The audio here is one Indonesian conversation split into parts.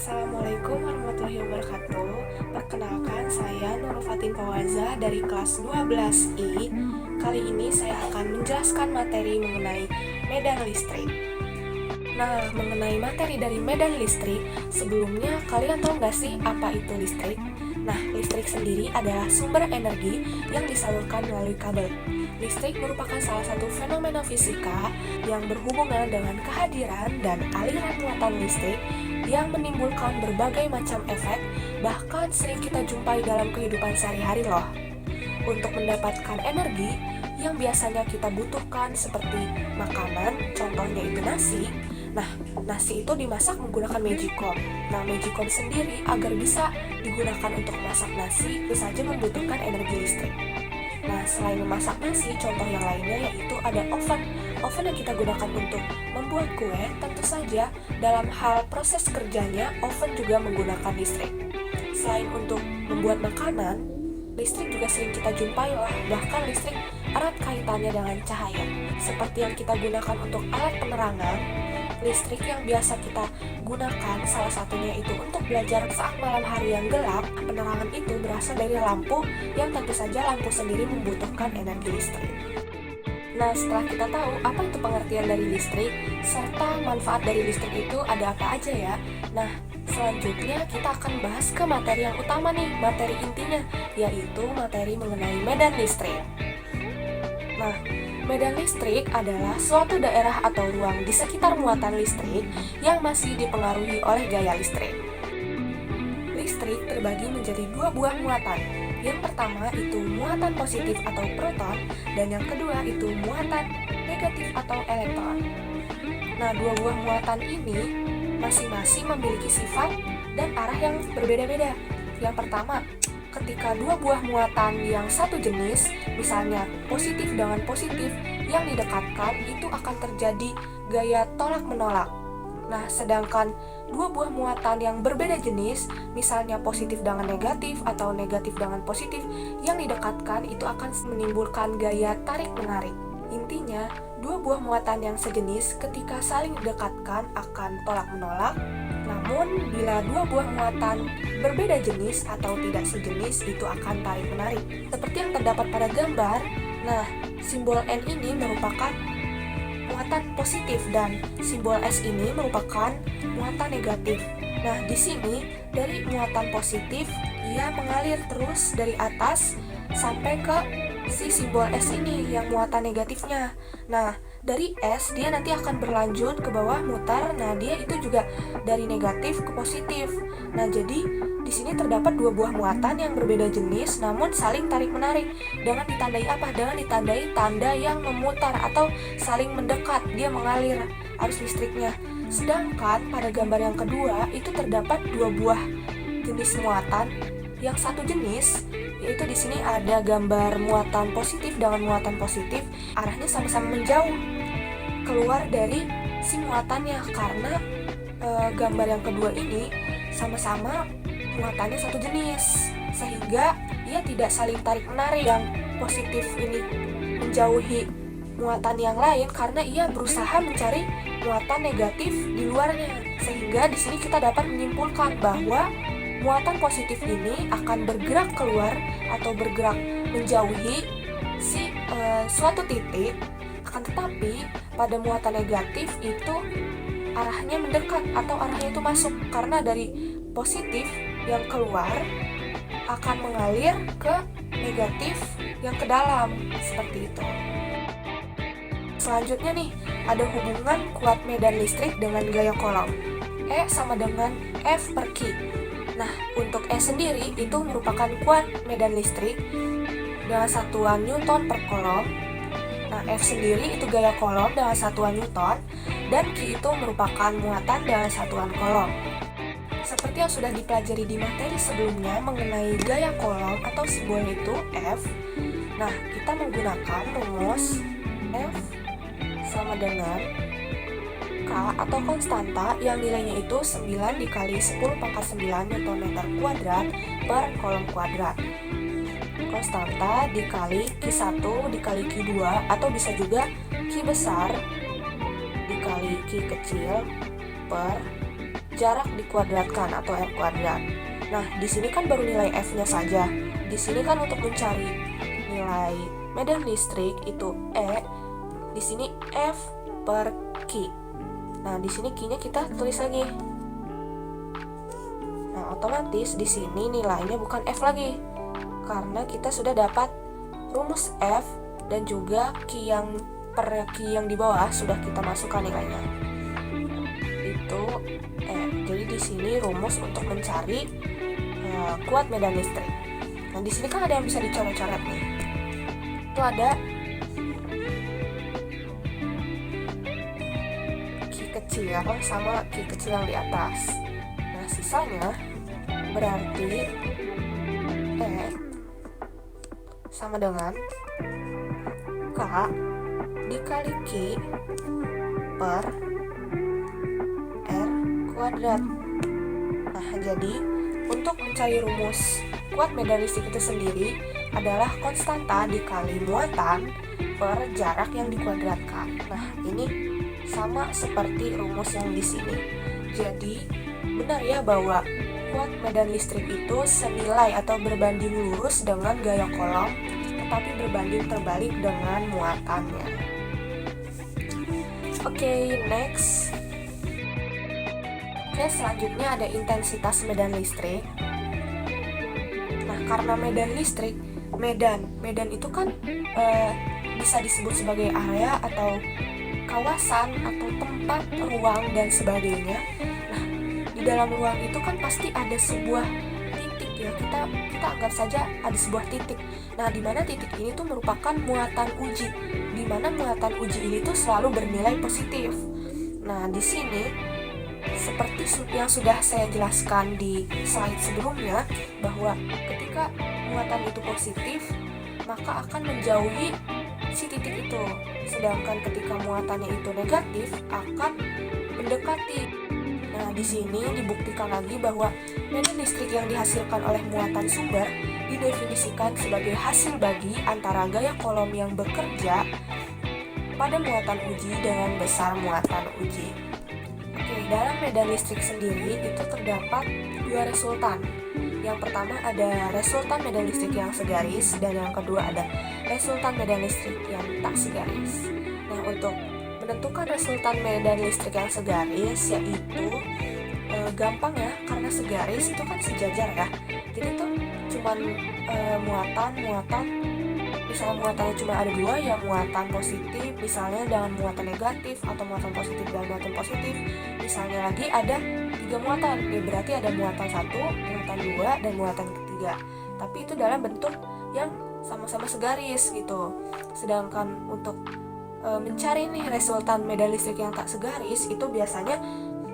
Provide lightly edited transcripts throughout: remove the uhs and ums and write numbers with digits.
Assalamualaikum warahmatullahi wabarakatuh. Perkenalkan, saya Nurul Fatin Fawaza dari kelas 12I. Kali ini saya akan menjelaskan materi mengenai medan listrik. Nah, mengenai materi dari medan listrik, sebelumnya kalian tahu nggak sih apa itu listrik? Nah, listrik sendiri adalah sumber energi yang disalurkan melalui kabel. Listrik merupakan salah satu fenomena fisika yang berhubungan dengan kehadiran dan aliran muatan listrik yang menimbulkan berbagai macam efek, bahkan sering kita jumpai dalam kehidupan sehari-hari loh. Untuk mendapatkan energi yang biasanya kita butuhkan seperti makanan, contohnya itu nasi. Nah, nasi itu dimasak menggunakan Magicom. Nah, Magicom sendiri agar bisa digunakan untuk memasak nasi, itu saja membutuhkan energi listrik. Nah, selain memasak nasi, contoh yang lainnya yaitu ada oven. Oven yang kita gunakan untuk membuat kue, tentu saja dalam hal proses kerjanya, oven juga menggunakan listrik. Selain untuk membuat makanan, listrik juga sering kita jumpai lah, bahkan listrik erat kaitannya dengan cahaya. Seperti yang kita gunakan untuk alat penerangan, listrik yang biasa kita gunakan salah satunya itu untuk belajar saat malam hari yang gelap. Penerangan itu berasal dari lampu yang tentu saja lampu sendiri membutuhkan energi listrik. Nah, setelah kita tahu apa itu pengertian dari listrik serta manfaat dari listrik itu ada apa aja ya. Nah, selanjutnya kita akan bahas ke materi yang utama nih, materi intinya, yaitu materi mengenai medan listrik. Nah, medan listrik adalah suatu daerah atau ruang di sekitar muatan listrik yang masih dipengaruhi oleh gaya listrik. Listrik terbagi menjadi dua buah muatan. Yang pertama itu muatan positif atau proton, dan yang kedua itu muatan negatif atau elektron. Nah, dua buah muatan ini masing-masing memiliki sifat dan arah yang berbeda-beda. Yang pertama, ketika dua buah muatan yang satu jenis, misalnya positif dengan positif yang didekatkan, itu akan terjadi gaya tolak-menolak. Nah, sedangkan dua buah muatan yang berbeda jenis, misalnya positif dengan negatif atau negatif dengan positif yang didekatkan, itu akan menimbulkan gaya tarik-menarik. Intinya, dua buah muatan yang sejenis ketika saling didekatkan akan tolak-menolak. Namun, bila dua buah muatan berbeda jenis atau tidak sejenis, itu akan tarik-menarik. Seperti yang terdapat pada gambar, nah, simbol N ini merupakan muatan positif dan simbol S ini merupakan muatan negatif. Nah, di sini dari muatan positif, ia mengalir terus dari atas sampai ke si simbol S ini yang muatan negatifnya. Nah, dari S dia nanti akan berlanjut ke bawah mutar. Nah, dia itu juga dari negatif ke positif. Nah, jadi di sini terdapat dua buah muatan yang berbeda jenis namun saling tarik-menarik. Dengan ditandai apa? Dengan ditandai tanda yang memutar atau saling mendekat. Dia mengalir arus listriknya. Sedangkan pada gambar yang kedua itu terdapat dua buah jenis muatan yang satu jenis, yaitu di sini ada gambar muatan positif dengan muatan positif, arahnya sama-sama menjauh keluar dari si muatannya karena gambar yang kedua ini sama-sama muatannya satu jenis, sehingga ia tidak saling tarik-menarik. Yang positif ini menjauhi muatan yang lain karena ia berusaha mencari muatan negatif di luarnya, sehingga di sini kita dapat menyimpulkan bahwa muatan positif ini akan bergerak keluar atau bergerak menjauhi si suatu titik. Akan tetapi pada muatan negatif itu arahnya mendekat atau arahnya itu masuk, karena dari positif yang keluar akan mengalir ke negatif yang ke dalam, seperti itu. Selanjutnya nih, ada hubungan kuat medan listrik dengan gaya kolom. E sama dengan F per Q. Nah, untuk E sendiri itu merupakan kuat medan listrik dengan satuan Newton per kolom. Nah, F sendiri itu gaya kolom dengan satuan Newton, dan Q itu merupakan muatan dengan satuan kolom. Seperti yang sudah dipelajari di materi sebelumnya mengenai gaya kolom atau simbolnya itu F. Nah, kita menggunakan rumus F sama dengan K atau konstanta yang nilainya itu 9 dikali 10 pangkat 9 Nm kuadrat per kolom kuadrat. Konstanta dikali Q1 dikali Q2 atau bisa juga Q besar dikali Q kecil per jarak dikuadratkan atau R kuadrat. Nah, di sini kan baru nilai F-nya saja. Di sini kan untuk mencari nilai medan listrik itu E, di sini F per Q. Nah, di sini Q-nya kita tulis lagi. Nah, otomatis di sini nilainya bukan F lagi. Karena kita sudah dapat rumus F dan juga Q yang per Q yang di bawah sudah kita masukkan nilainya. Itu jadi di sini rumus untuk mencari kuat medan listrik. Nah, di sini kan ada yang bisa dicoret-coret nih. Itu ada Q kecil sama Q kecil yang di atas. Nah, sisanya berarti E sama dengan K dikali Q per R kuadrat. Nah, jadi untuk mencari rumus kuat medan listrik itu sendiri adalah konstanta dikali muatan per jarak yang dikuadratkan. Nah, ini sama seperti rumus yang di sini. Jadi, benar ya bahwa kuat medan listrik itu senilai atau berbanding lurus dengan gaya kolom, tetapi berbanding terbalik dengan muatannya. Oke, next. Oke, selanjutnya ada intensitas medan listrik. Nah, karena medan listrik, medan itu kan bisa disebut sebagai area atau kawasan atau tempat, ruang dan sebagainya. Nah, di dalam ruang itu kan pasti ada sebuah titik ya. Kita anggap saja ada sebuah titik. Nah, di mana titik ini tuh merupakan muatan uji, di mana muatan uji ini tuh selalu bernilai positif. Nah, di sini seperti yang sudah saya jelaskan di slide sebelumnya, bahwa ketika muatan itu positif, maka akan menjauhi si titik itu. Sedangkan ketika muatannya itu negatif, akan mendekati. Nah, di sini dibuktikan lagi bahwa medan listrik yang dihasilkan oleh muatan sumber didefinisikan sebagai hasil bagi antara gaya kolom yang bekerja pada muatan uji dengan besar muatan uji. Dalam medan listrik sendiri itu terdapat dua resultan. Yang pertama ada resultan medan listrik yang segaris, dan yang kedua ada resultan medan listrik yang tak segaris. Nah, untuk menentukan resultan medan listrik yang segaris yaitu gampang ya, karena segaris itu kan sejajar ya. Jadi tuh cuman muatan misalnya muatannya cuma ada dua, ya muatan positif misalnya dengan muatan negatif, atau muatan positif dan muatan positif. Misalnya lagi ada 3 muatan, ya berarti ada muatan 1, muatan 2, dan muatan ketiga. Tapi itu dalam bentuk yang sama-sama segaris gitu. Sedangkan untuk mencari nih resultan medan listrik yang tak segaris itu biasanya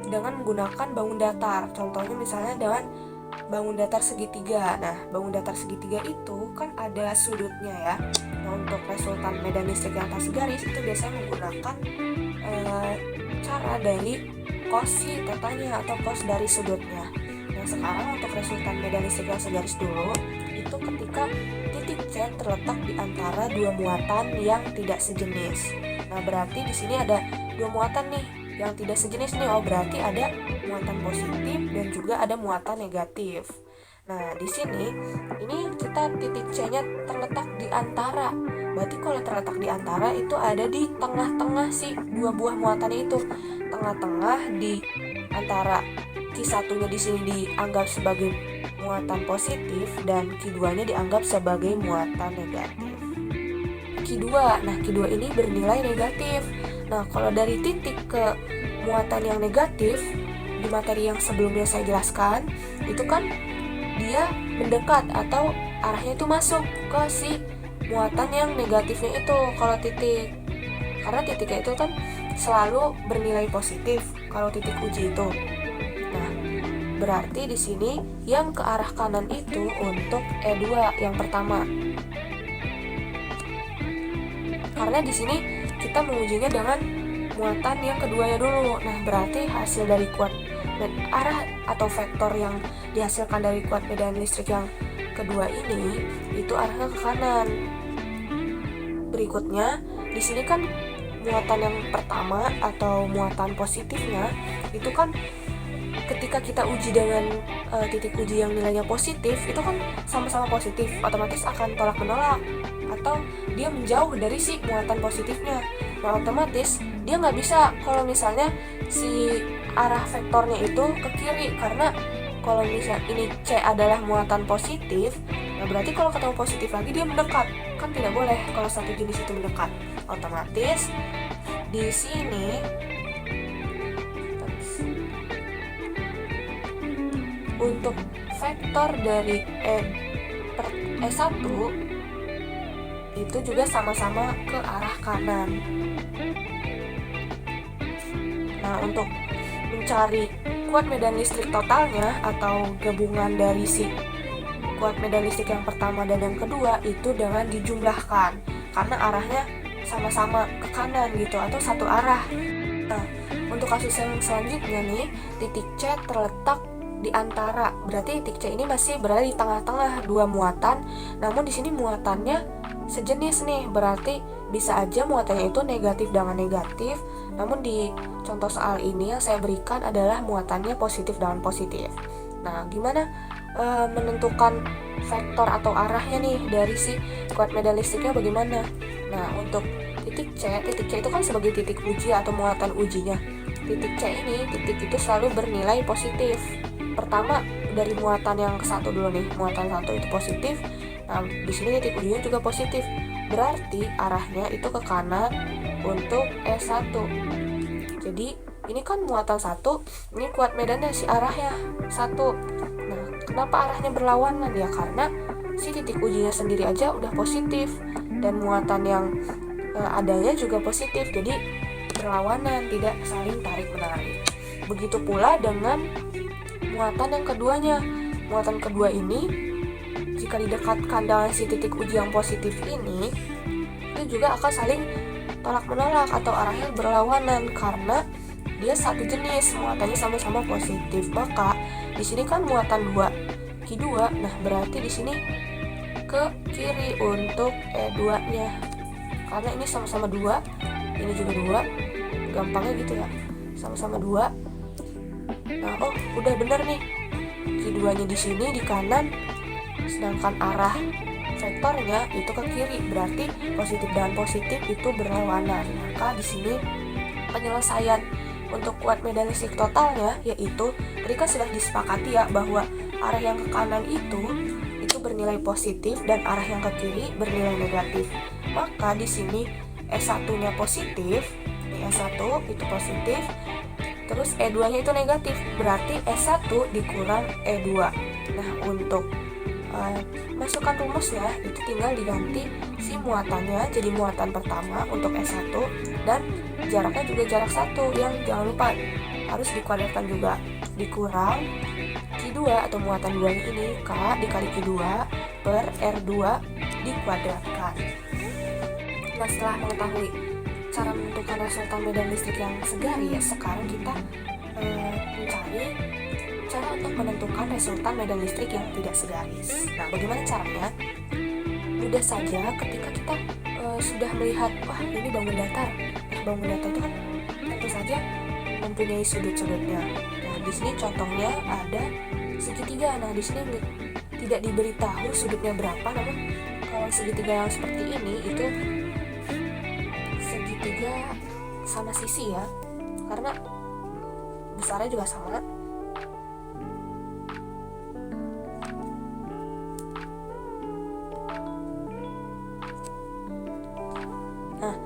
dengan menggunakan bangun datar. Contohnya misalnya dengan bangun datar segitiga. Nah, bangun datar segitiga itu kan ada sudutnya ya. Nah, untuk resultan medan listrik yang tak segaris itu biasanya menggunakan cara dari cos si tetanya atau cos dari sudutnya. Nah, sekarang untuk resultan medan listrik yang segaris dulu, itu ketika titik C terletak di antara dua muatan yang tidak sejenis. Nah, berarti di sini ada dua muatan nih yang tidak sejenis nih. Oh, berarti ada muatan positif dan juga ada muatan negatif. Nah, di sini ini kita titik C-nya terletak di antara. Berarti kalau terletak di antara itu ada di tengah-tengah si dua buah muatan itu. Tengah-tengah di antara Q1-nya di sini dianggap sebagai muatan positif dan Q2-nya dianggap sebagai muatan negatif. Q2. Nah, Q2 ini bernilai negatif. Nah, kalau dari titik ke muatan yang negatif di materi yang sebelumnya saya jelaskan, itu kan dia mendekat atau arahnya itu masuk ke si muatan yang negatifnya itu kalau titik. Karena titiknya itu kan selalu bernilai positif kalau titik uji itu. Nah, berarti di sini yang ke arah kanan itu untuk E2 yang pertama. Karena di sini kita mengujinya dengan muatan yang keduanya dulu. Nah, berarti hasil dari kuat dan arah atau vektor yang dihasilkan dari kuat medan listrik yang kedua ini itu arahnya ke kanan. Berikutnya, di sini kan muatan yang pertama atau muatan positifnya itu kan ketika kita uji dengan titik uji yang nilainya positif, itu kan sama-sama positif, otomatis akan tolak menolak atau dia menjauh dari si muatan positifnya. Nah, otomatis dia nggak bisa kalau misalnya si arah vektornya itu ke kiri, karena kalau misalnya ini C adalah muatan positif, nah berarti kalau ketemu positif lagi dia mendekat, kan tidak boleh kalau satu jenis itu mendekat. Otomatis di sini untuk vektor dari E1 itu juga sama-sama ke arah kanan. Nah, untuk mencari kuat medan listrik totalnya atau gabungan dari si kuat medan listrik yang pertama dan yang kedua itu dengan dijumlahkan, karena arahnya sama-sama ke kanan gitu atau satu arah. Nah, untuk kasus yang selanjutnya nih, titik C terletak di antara, berarti titik C ini masih berada di tengah-tengah dua muatan, namun di sini muatannya sejenis nih, berarti bisa aja muatannya itu negatif dengan negatif, namun di contoh soal ini yang saya berikan adalah muatannya positif dengan positif. Nah, gimana menentukan vektor atau arahnya nih dari si kuat medan listriknya bagaimana? Nah, untuk titik C itu kan sebagai titik uji atau muatan ujinya. Titik C ini, titik itu selalu bernilai positif. Pertama dari muatan yang ke satu dulu nih, muatan satu itu positif. Nah, di sini titik ujinya juga positif. Berarti arahnya itu ke kanan untuk E1. Jadi ini kan muatan satu, ini kuat medannya si arahnya satu. Nah, kenapa arahnya berlawanan? Ya karena si titik ujinya sendiri aja udah positif dan muatan yang adanya juga positif. Jadi berlawanan, tidak saling tarik menarik. Begitu pula dengan muatan yang keduanya. Muatan kedua ini jika didekatkan dengan si titik uji yang positif ini, itu juga akan saling tolak menolak atau arahnya berlawanan karena dia satu jenis, muatannya sama-sama positif. Maka di sini kan muatan 2 Q2, nah berarti di sini ke kiri untuk E2-nya. Karena ini sama-sama 2, ini juga 2. Gampangnya gitu ya. Sama-sama 2. Nah, oh, udah bener nih. Q2-nya di sini di kanan, sedangkan arah vektornya itu ke kiri. Berarti positif dan positif itu berlawanan. Maka di sini penyelesaian untuk kuat medan listrik totalnya yaitu tadi kan sudah disepakati ya bahwa arah yang ke kanan itu bernilai positif dan arah yang ke kiri bernilai negatif. Maka di sini E1-nya positif, E1 itu positif, terus E2-nya itu negatif, berarti E1 dikurang E2. Nah, untuk masukkan rumusnya itu tinggal diganti si muatannya jadi muatan pertama untuk E1 dan jaraknya juga jarak 1 yang jangan lupa harus dikuadratkan juga, dikurang Q2 atau muatan 2 ini K dikali Q2 per R2 dikuadratkan. Nah, setelah mengetahui cara menentukan resultan medan listrik yang segaris, sekarang kita mencari cara untuk menentukan resultan medan listrik yang tidak segaris. Nah, bagaimana caranya? Mudah saja ketika kita sudah melihat, wah ini bangun datar. Bangun datar itu kan tentu saja mempunyai sudut-sudutnya. Nah, di sini contohnya ada segitiga. Nah, di sini tidak diberitahu sudutnya berapa, namun kalau segitiga yang seperti ini itu segitiga sama sisi ya, karena besarnya juga sama. Nah,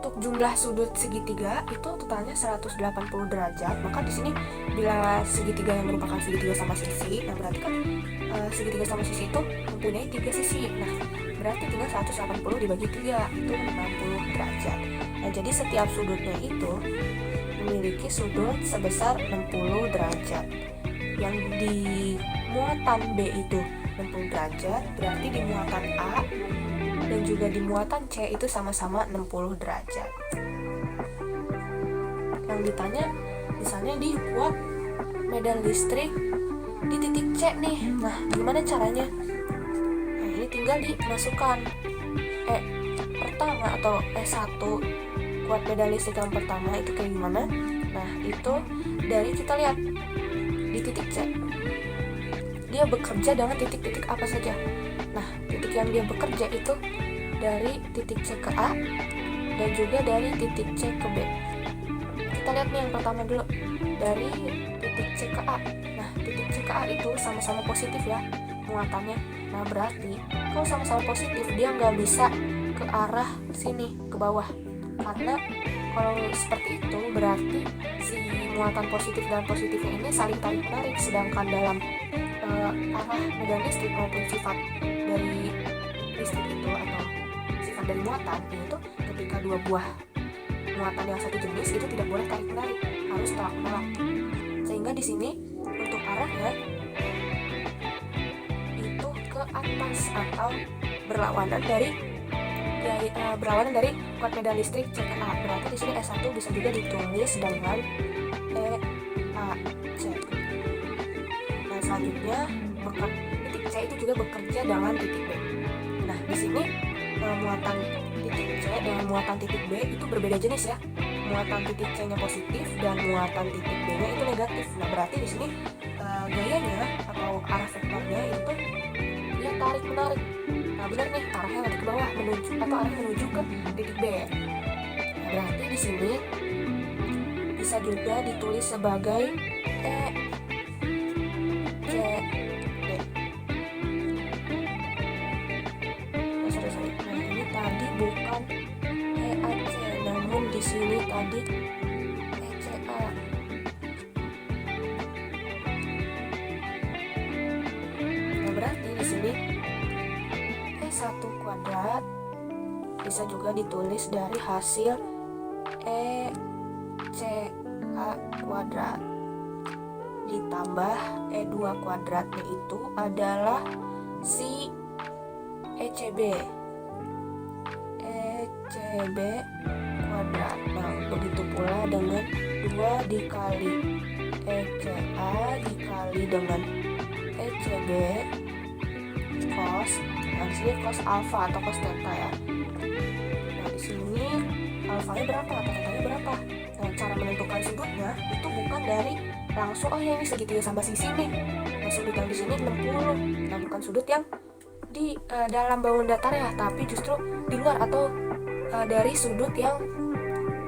untuk jumlah sudut segitiga itu totalnya 180 derajat. Maka di sini bila segitiga yang merupakan segitiga sama sisi, nah berarti kan segitiga sama sisi itu mempunyai 3 sisi. Nah, berarti tinggal 180 dibagi 3 itu 60 derajat. Nah, jadi setiap sudutnya itu memiliki sudut sebesar 60 derajat. Yang di muatan B itu 60 derajat, berarti di muatan A dan juga di muatan C itu sama-sama 60 derajat. Yang ditanya misalnya di kuat medan listrik di titik C nih. Nah, gimana caranya? Nah, ini tinggal dimasukkan pertama atau E1 kuat medan listrik yang pertama itu kayak gimana? Nah, itu dari kita lihat di titik C, dia bekerja dengan titik-titik apa saja. Nah, titik yang dia bekerja itu dari titik C ke A dan juga dari titik C ke B. Kita lihat nih yang pertama dulu, dari titik C ke A. Nah, titik C ke A itu sama-sama positif ya muatannya. Nah, berarti kalau sama-sama positif, dia nggak bisa ke arah sini, ke bawah. Karena kalau seperti itu, berarti si muatan positif dan positifnya ini saling tarik-menarik. Sedangkan dalam arah medan listrik maupun sifat dari listrik itu atau sifat dari muatan itu, ketika dua buah muatan yang satu jenis itu tidak boleh tarik menarik, harus tolak menolak. Sehingga di sini untuk arahnya itu ke atas atau berlawanan dari kuat medan listrik CA. Berarti di sini S1 bisa juga ditulis dengan EAC. Nah, selanjutnya titik C itu juga bekerja dengan titik B. Nah, di sini muatan titik C dengan muatan titik B itu berbeda jenis ya. Muatan titik C-nya positif dan muatan titik B-nya itu negatif. Nah, berarti di sini gayanya atau arah vektornya itu dia tarik menarik. Nah, benar nih, arahnya nanti ke bawah arah menuju ke titik B. Nah, berarti di sini bisa juga ditulis sebagai E C D. Nah, ini tadi bukan EAC, namun di sini tadi ECA. Nah, berarti di sini E1 kuadrat bisa juga ditulis dari hasil ECA kuadrat ditambah E2 kuadratnya itu adalah si ECB kuadrat. Nah, begitu pula dengan 2 dikali ECA dikali dengan ECB cos. Nah, di sini cos alfa atau cos theta ya. Nah, di sini alfanya berapa atau tetanya berapa? Nah, cara menentukan sudutnya itu bukan dari langsung ya ini segitiga sama sisi nih. Nah, sudut yang di sini 60. Nah, bukan sudut yang di dalam bangun datar ya, tapi justru di luar atau dari sudut yang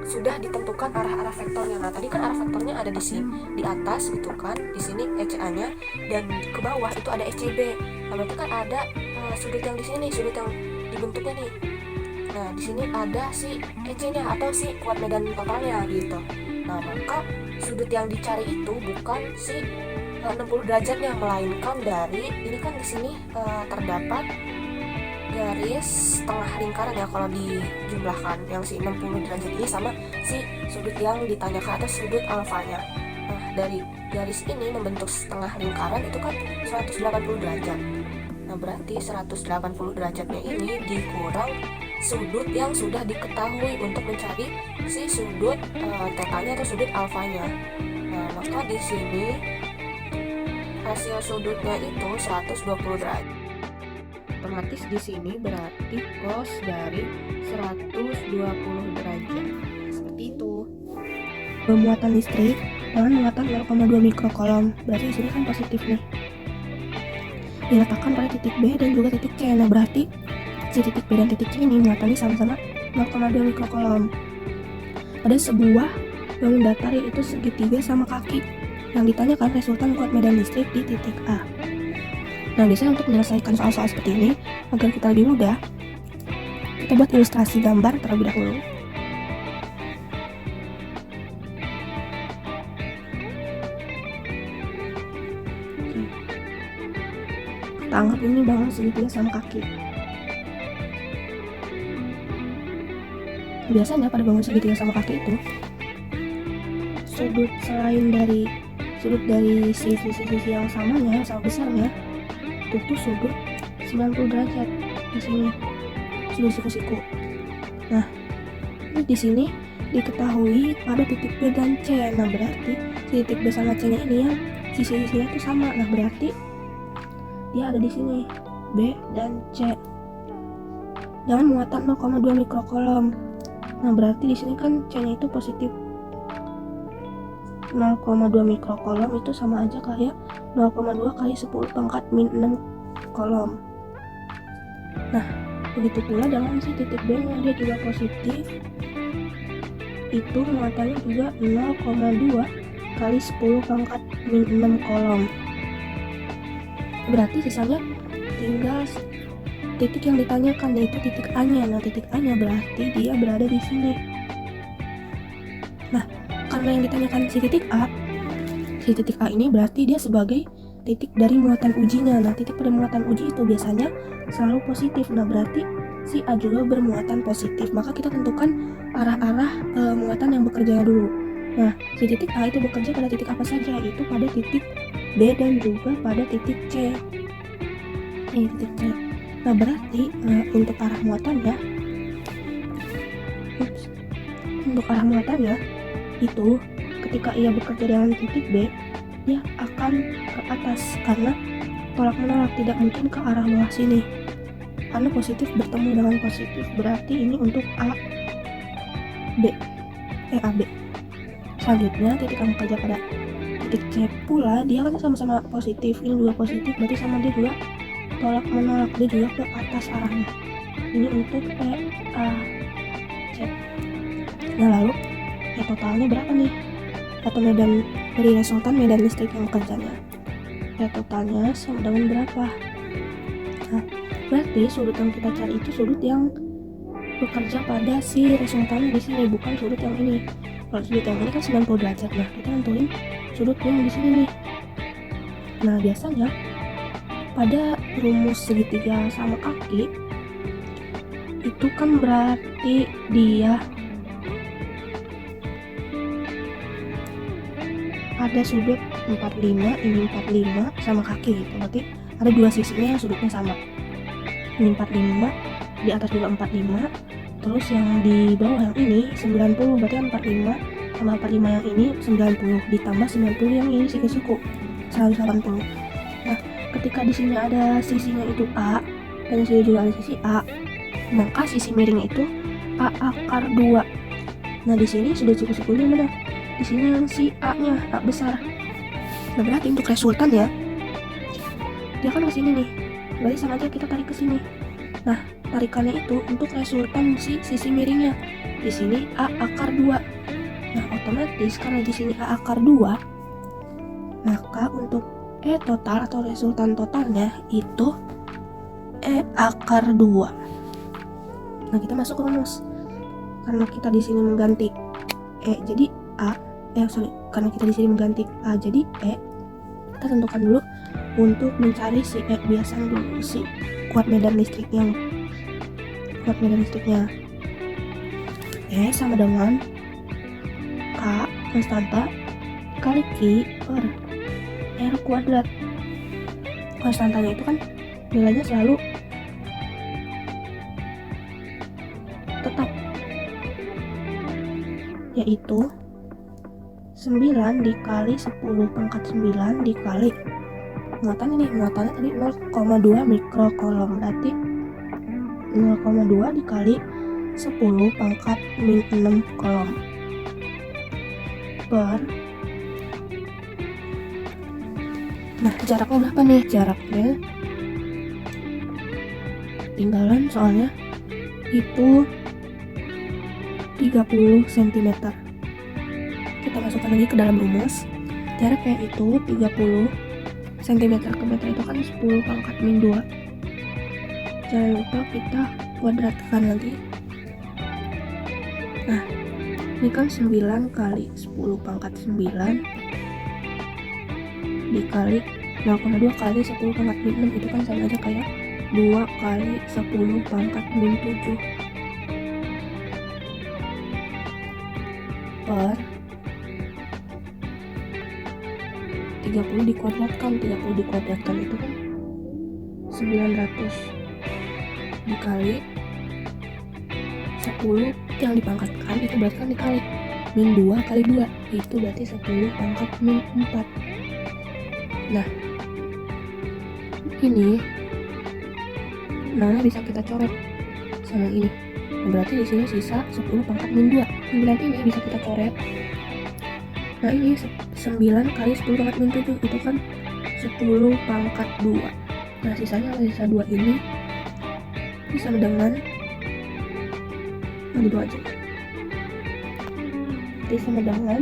sudah ditentukan arah-arah vektornya. Nah, tadi kan arah vektornya ada di sini, di atas gitu kan, di sini ECA-nya, dan ke bawah itu ada ECB. Nah, berarti kan ada sudut yang di sini, sudut yang dibentuknya nih. Nah, di sini ada si EC-nya atau si kuat medan totalnya gitu. Nah, maka sudut yang dicari itu bukan si 60 derajatnya, melainkan dari ini kan di sini terdapat garis tengah lingkaran ya kalau dijumlahkan, yang si 60 derajat ini sama si sudut yang ditanyakan atau sudut alfanya. Nah, dari garis ini membentuk setengah lingkaran itu kan 180 derajat. Nah, berarti 180 derajatnya ini dikurang sudut yang sudah diketahui untuk mencari si sudut tetanya atau sudut alfanya. Nah, maka di sini hasil sudutnya itu 120 derajat. Otomatis di sini berarti cos dari 120 derajat. Seperti itu. Muatan listrik dengan muatan 0,2 mikrocoulomb. Berarti di sini kan positif nih. Diletakkan pada titik B dan juga titik C. Nah, berarti si titik B dan titik C ini muatannya sama-sama 0,2 mikrocoulomb. Ada sebuah bangun datar yaitu segitiga sama kaki. Yang ditanyakan resultan kuat medan listrik di titik A. Nah, biasanya untuk menyelesaikan soal-soal seperti ini, agar kita lebih mudah, kita buat ilustrasi gambar terlebih dahulu. Kita anggap ini bangun segitiga sama kaki. Biasanya pada bangun segitiga sama kaki itu, sudut dari sisi yang samanya, yang sama besarnya, itu tuh sudut 90 derajat di sini, sudut siku-siku. Nah, ini di sini diketahui pada titik B dan C. Nah, berarti titik B sama C-nya ini yang sisi-sisinya itu sama. Nah, berarti dia ada di sini B dan C dengan muatan 0,2 mikrocoulomb. Nah, berarti di sini kan C-nya itu positif. 0,2 mikrokolom itu sama aja kayak 0,2 kali 10 pangkat min 6 kolom. Nah, begitu pula dengan si titik B nya, dia juga positif, itu muatannya juga 0,2 kali 10 pangkat min 6 kolom. Berarti sisanya tinggal titik yang ditanyakan, yaitu titik A nya. Nah, titik A nya berarti dia berada di sini. Nah, karena yang ditanyakan si titik A ini berarti dia sebagai titik dari muatan ujinya. Nah, titik pada muatan uji itu biasanya selalu positif. Nah, berarti si A juga bermuatan positif. Maka kita tentukan arah-arah muatan yang bekerjanya dulu. Nah, si titik A itu bekerja pada titik apa saja? Itu pada titik B dan juga pada titik C. Ini titik C. Nah, berarti untuk arah muatannya itu ketika ia bekerja dengan titik B, dia akan ke atas karena tolak menolak, tidak mungkin ke arah bawah sini. Karena positif bertemu dengan positif, berarti ini untuk AB. Selanjutnya titik yang bekerja pada titik C pula, dia kan sama-sama positif, ini juga positif, berarti sama dia juga tolak menolak, dia juga ke atas arahnya. Ini untuk C. Nah, lalu totalnya berapa nih? Atau medan dari resultan medan listrik yang bekerjanya? Totalnya sama dengan berapa? Nah, berarti sudut yang kita cari itu sudut yang bekerja pada si resultan di sini, bukan sudut yang ini. Kalau sudut yang ini kan 90 derajat. Nah, kita tentuin sudut yang di sini nih. Nah, biasanya pada rumus segitiga sama kaki itu kan berarti dia ada sudut 45, ini 45 sama kaki gitu. Berarti ada dua sisinya yang sudutnya sama. Ini 45, di atas juga 45. Terus yang di bawah yang ini 90, berarti 45 sama 45 yang ini 90 ditambah 90 yang ini siku-siku 180. Nah, ketika di sini ada sisinya itu A dan di sini juga ada sisi A, maka sisi miringnya itu A akar 2. Nah, di sini sudah siku-sikunya mana? Di sini yang si A-nya, A besar. Nah, berarti untuk resultan ya, dia kan ke sini nih. Berarti sama aja kita tarik ke sini. Nah, tarikannya itu untuk resultan si sisi miringnya. Di sini A akar 2. Nah, otomatis karena di sini A akar 2, maka untuk total atau resultan totalnya itu akar 2. Nah, kita masuk ke rumus. Karena kita di sini mengganti jadi karena kita di sini mengganti A jadi kita tentukan dulu untuk mencari si biasanya dulu si kuat medan listriknya. Sama dengan K konstanta kali Q per R kuadrat. Konstantanya itu kan nilainya selalu tetap, yaitu 9 dikali 10 pangkat 9 dikali muatannya tadi 0,2 mikrokolom, berarti 0,2 dikali 10 pangkat min 6 kolom per. Nah, jaraknya berapa nih? Jaraknya tinggalan soalnya itu 30 cm. Kita masukkan lagi ke dalam rumus. Jaraknya itu 30 cm ke meter itu kan 10 pangkat min 2. Jangan lupa kita kuadratkan lagi. Nah, ini kan 9 kali 10 pangkat 9 dikali 0,2 kali 10 pangkat min 6, itu kan sama aja kayak 2 kali 10 pangkat min 7 per 30 dikuadratkan itu kan 900 dikali 10 yang dipangkatkan itu berarti kan dikali min 2 kali 2, itu berarti 10 pangkat min 4. Nah, ini bisa kita coret sama ini. Berarti di sini sisa 10 pangkat min 2. 9 ini bisa kita coret Nah ini 9 kali 10 pangkat min 7 itu kan 10 pangkat 2. Nah sisanya sisa 2 ini sama dengan di 2 aja. Jadi sama dengan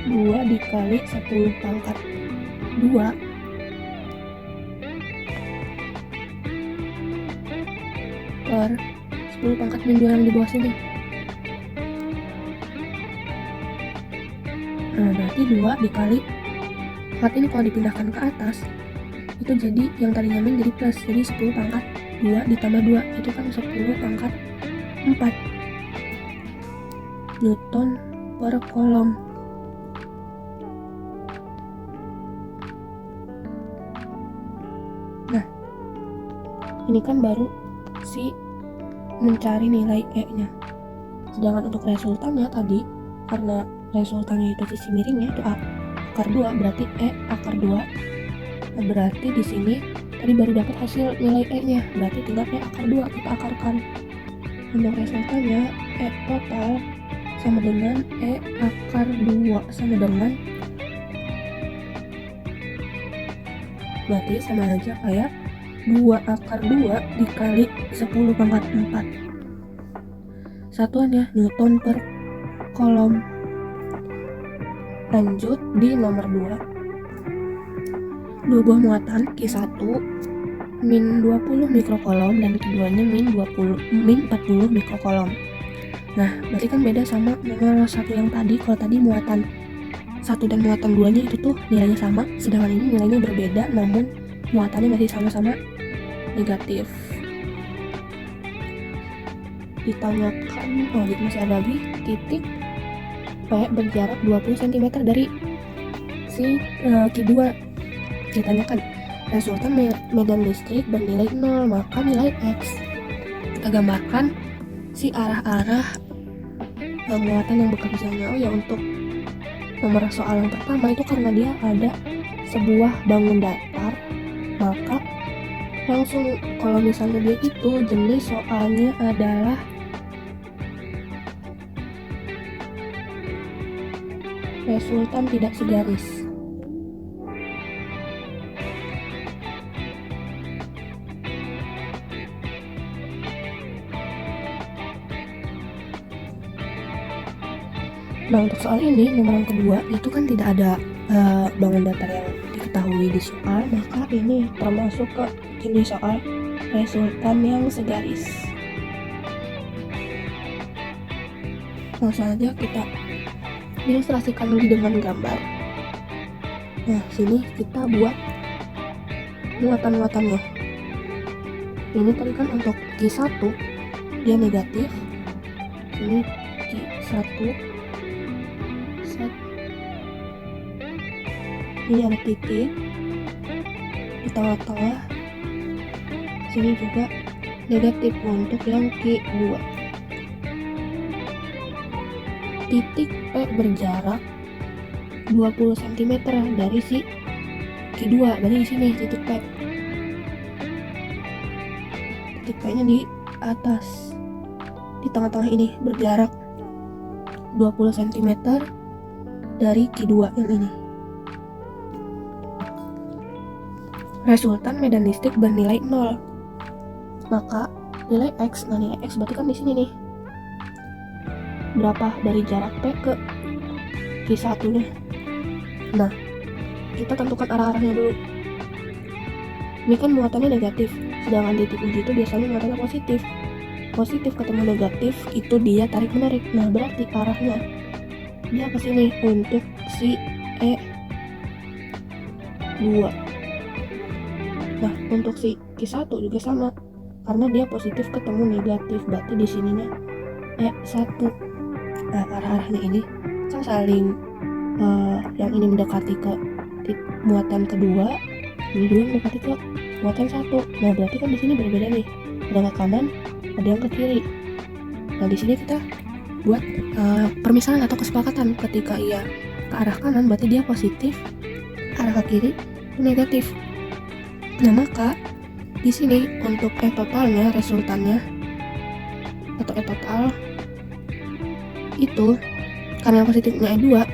2 dikali 10 pangkat 2 per 10 pangkat min 2 yang di bawah sini. Nah berarti 2 dikali pangkat ini kalau dipindahkan ke atas itu jadi yang tadinya min jadi plus, jadi 10 pangkat 2 ditambah 2 itu kan 10 pangkat 4 Newton per kolom. Nah ini kan baru si mencari nilai E nya, sedangkan untuk resultannya tadi karena resultannya itu sisi miringnya itu akar 2 berarti E akar 2. Nah, berarti di sini tadi baru dapat hasil nilai E nya, berarti tinggal E akar 2 kita akarkan. Untuk resultannya E total sama dengan E akar 2 sama dengan, berarti sama aja kayak 2 akar 2 dikali 10 pangkat 4. Satuannya Newton per kolom. Lanjut di nomor 2. 2 buah muatan Q1 min 20 mikrokolom dan keduanya min 40 mikrokolom. Nah, berarti kan beda sama nomor 1 yang tadi. Kalau tadi muatan 1 dan muatan 2 nya itu tuh nilainya sama, sedangkan ini nilainya berbeda namun muatannya masih sama-sama negatif. Ditanyakan, gitu masih ada lagi, titik P berjarak 20 cm dari si Q2. Ditanyakan resultan medan listrik bernilai 0, maka nilai X. Kita gambarkan si arah-arah muatan yang bekerjanya. Oh ya, untuk nomor soal yang pertama itu karena dia ada sebuah bangun datar, maka langsung kalau misalnya dia itu jenis soalnya adalah resultan tidak segaris. Nah untuk soal ini nomor yang kedua itu kan tidak ada bangun datar yang diketahui di soal, maka ini termasuk ke jenis soal resultan yang segaris. Langsung aja kita ilustrasikan lagi dengan gambar. Nah sini kita buat muatan-muatannya. Ini tadi kan untuk Q1 dia negatif, ini Q1 ini ada titik di tengah-tengah, sini juga negatif untuk yang Q2. Titik P berjarak 20 cm dari si Q2, berarti di sini titik P. Titik P nya di atas, di tengah-tengah ini berjarak 20 cm dari Q2 yang ini. Resultan medan listrik bernilai 0, maka nilai X, nah nilai X berarti kan di sini nih berapa dari jarak P ke Q1 nya. Nah kita tentukan arah-arahnya dulu. Ini kan muatannya negatif, sedangkan titik uji itu biasanya muatannya positif. Positif ketemu negatif itu dia tarik menarik. Nah berarti arahnya dia ke sini untuk si E2. Nah, untuk si Q1 juga sama, karena dia positif ketemu negatif, berarti di sininya E1. Nah, arah-arahnya ini kan saling yang ini mendekati ke muatan kedua, ini juga mendekati ke muatan 1. Nah, berarti kan di sini berbeda nih, ada ke kanan, ada yang ke kiri. Nah, di sini kita buat permisalan atau kesepakatan. Ketika ia ke arah kanan, berarti dia positif, arah ke kiri negatif. Nah maka di sini untuk E totalnya, resultannya atau E total itu karena positifnya E2,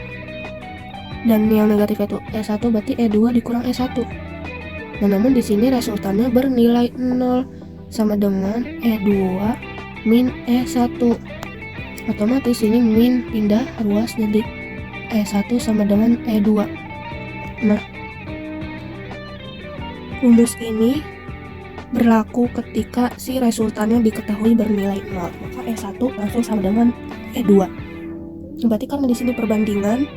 dan yang negatif itu E1 berarti E2 dikurang E1. Nah, namun di sini resultannya bernilai 0 sama dengan E2 min E1. Otomatis ini min pindah ruas jadi E1 sama dengan E2. Nah, rumus ini berlaku ketika si resultannya diketahui bernilai 0. Maka E1 langsung sama dengan E2. Berarti karena di sini perbandingan,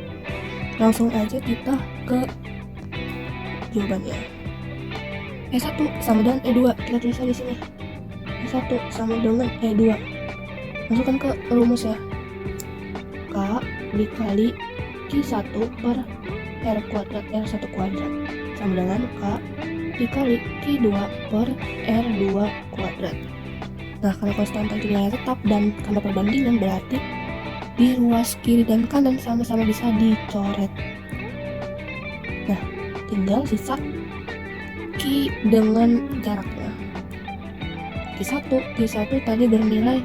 langsung aja kita ke jawabannya. E1 sama dengan E2, kita tulis di sini. E1 sama dengan E2. Masukkan ke rumus ya. K dikali Q1 per R kuadrat R1 kuadrat sama dengan K dikali Q2 per R2 kuadrat. Nah, kalau konstanta nilainya tetap dan karena perbandingan berarti di ruas kiri dan kanan sama-sama bisa dicoret. Nah, tinggal sisa Q dengan jaraknya. Q1 tadi bernilai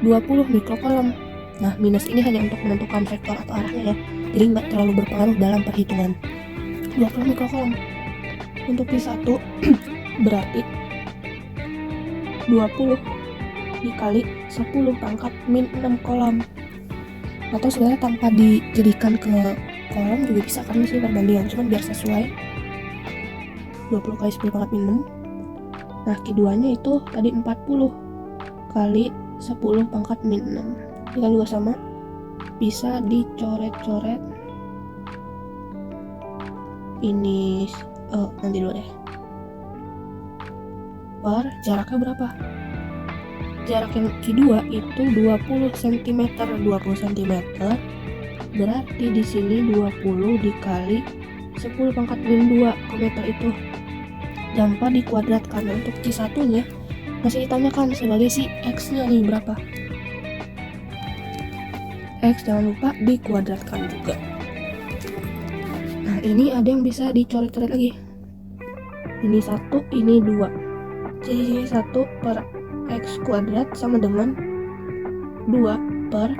20 mikrokolom. Nah, minus ini hanya untuk menentukan vektor atau arahnya ya, jadi nggak terlalu berpengaruh dalam perhitungan. 20 mikrokolom. Untuk Q1 berarti 20 dikali 10 pangkat min 6 kolom. Atau sebenarnya tanpa dijadikan ke kolom juga bisa, karena sih perbandingan, cuman biar sesuai 20 kali 10 pangkat min 6. Nah, Q2 nya itu tadi 40 kali 10 pangkat min 6. Ini kan juga sama, bisa dicoret-coret. Ini nanti dulu deh. Per jaraknya berapa? Jarak yang Q2 itu 20 cm. 20 cm berarti di sini 20 dikali 10 pangkat min 2 ke meter itu. Jangan lupa dikuadratkan. Untuk Q1 nya masih ditanyakan sebagai si X nya nih berapa. X jangan lupa dikuadratkan juga. Nah, ini ada yang bisa dicoret-coret lagi. Ini 1, ini 2. Jadi sini 1 per X kuadrat sama dengan 2 per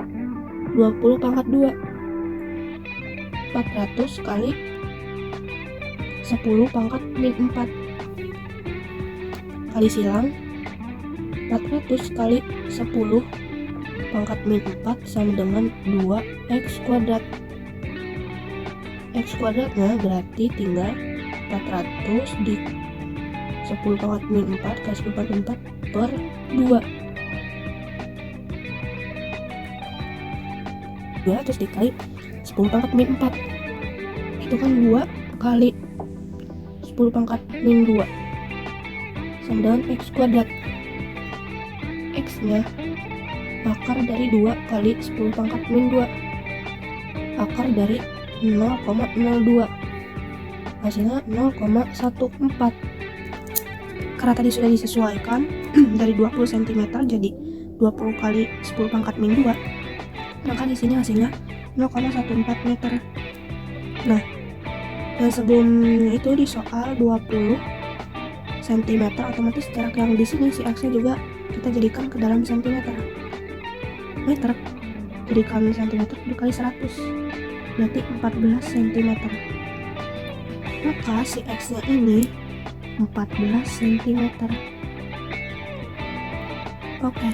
20 pangkat 2. 400 kali 10 pangkat min 4. Kali silang 400 kali 10 pangkat min 4 sama dengan 2x kuadrat. X kuadratnya berarti tinggal 400 di 10 pangkat min 4 kali 10 pangkat min 4 per 2. 200 dikali 10 pangkat min 4 itu kan 2 kali 10 pangkat min 2 sama dengan x kuadrat. X nya akar dari 2 kali 10 pangkat min 2, akar dari 0,02, hasilnya 0,14. Karena tadi sudah disesuaikan dari 20 cm jadi 20 kali 10 pangkat min 2, maka di sini hasilnya 0,14 meter. Nah, dan sebelum itu di soal 20 cm, otomatis jarak yang di sini si X nya juga kita jadikan ke dalam cm. Meter jadikan cm dikali 100 berarti 14 cm. Maka si X nya ini 14 cm. Oke.